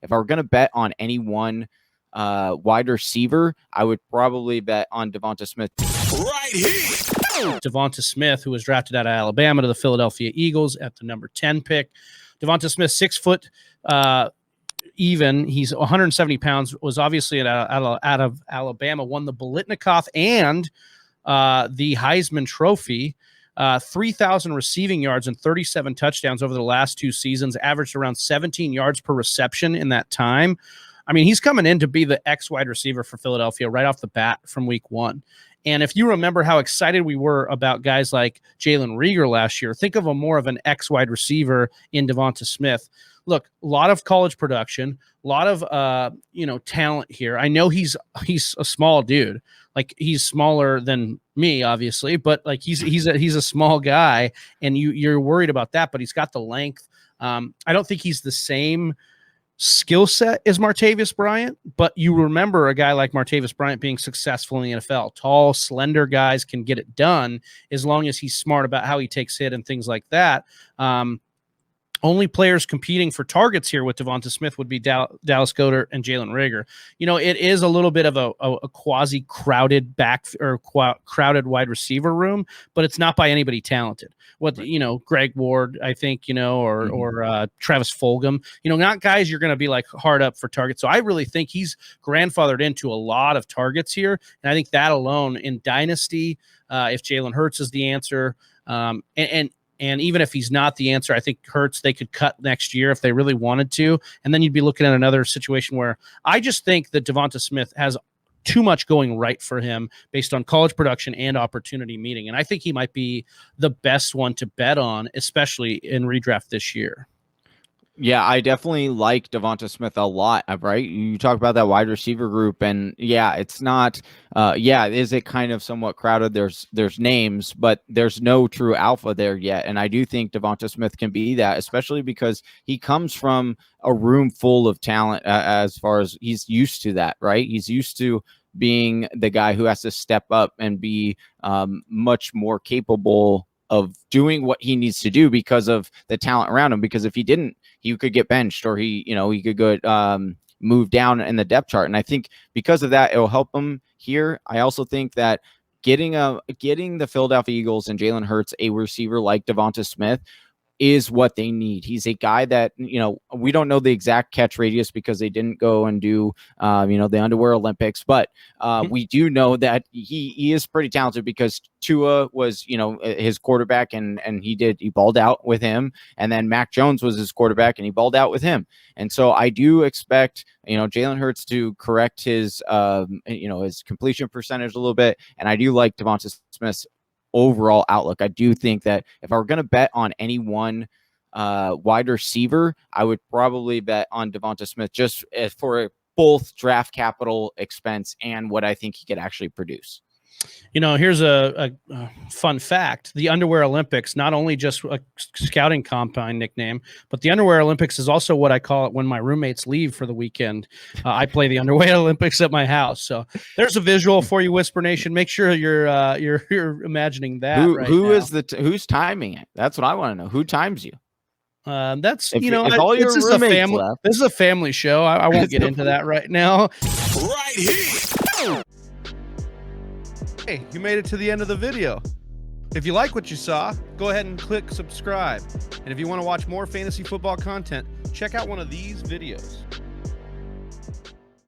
if I were going to bet on any one wide receiver, I would probably bet on Devonta Smith. Right here. Devonta Smith, who was drafted out of Alabama to the Philadelphia Eagles at the number 10 pick. Devonta Smith, 6 foot even. He's 170 pounds, was obviously out of Alabama, won the Biletnikoff and the Heisman Trophy. 3,000 receiving yards and 37 touchdowns over the last 2 seasons, averaged around 17 yards per reception in that time. I mean, he's coming in to be the X wide receiver for Philadelphia right off the bat from week 1. And if you remember how excited we were about guys like Jalen Reagor last year, think of a more of an X wide receiver in Devonta Smith. Look, a lot of college production, a lot of talent here. I know he's a small dude, like he's smaller than me, obviously, but like he's a small guy, and you're worried about that. But he's got the length. I don't think he's the same skill set as Martavis Bryant, but you remember a guy like Martavis Bryant being successful in the NFL. Tall, slender guys can get it done as long as he's smart about how he takes hit and things like that. Only players competing for targets here with Devonta Smith would be Dallas Goedert and Jalen Reagor. It is a little bit of a quasi-crowded crowded wide receiver room, but it's not by anybody talented. Greg Ward, I think, or Travis Fulgham, not guys you're going to be like hard up for targets. So I really think he's grandfathered into a lot of targets here. And I think that alone in Dynasty, if Jalen Hurts is the answer, and even if he's not the answer, I think Hurts they could cut next year if they really wanted to. And then you'd be looking at another situation where I just think that Devonta Smith has too much going right for him based on college production and opportunity meeting. And I think he might be the best one to bet on, especially in redraft this year. Yeah, I definitely like Devonta Smith a lot, right? You talk about that wide receiver group, and it's not, is it kind of somewhat crowded? There's names, but there's no true alpha there yet. And I do think Devonta Smith can be that, especially because he comes from a room full of talent as far as he's used to that, right? He's used to being the guy who has to step up and be much more capable of doing what he needs to do because of the talent around him. Because if he didn't, he could get benched, or he could go move down in the depth chart. And I think because of that, it'll help him here. I also think that getting the Philadelphia Eagles and Jalen Hurts a receiver like Devonta Smith is what they need. He's a guy that, we don't know the exact catch radius because they didn't go and do, the Underwear Olympics, but we do know that he is pretty talented because Tua was, his quarterback and he balled out with him. And then Mac Jones was his quarterback and he balled out with him. And so I do expect, Jalen Hurts to correct his, his completion percentage a little bit. And I do like Devonta Smith's overall outlook. I do think that if I were going to bet on any one wide receiver, I would probably bet on Devonta Smith just for both draft capital expense and what I think he could actually produce. Here's a fun fact. The Underwear Olympics, not only just a scouting combine nickname, but the Underwear Olympics is also what I call it when my roommates leave for the weekend. I play the Underwear Olympics at my house. So there's a visual for you, Whisper Nation. Make sure you're imagining that. Who's timing it? That's what I want to know. Who times you? This is a family show. I won't get into that right now. Right here. Hey, you made it to the end of the video. If you like what you saw, go ahead and click subscribe. And if you want to watch more fantasy football content, check out one of these videos.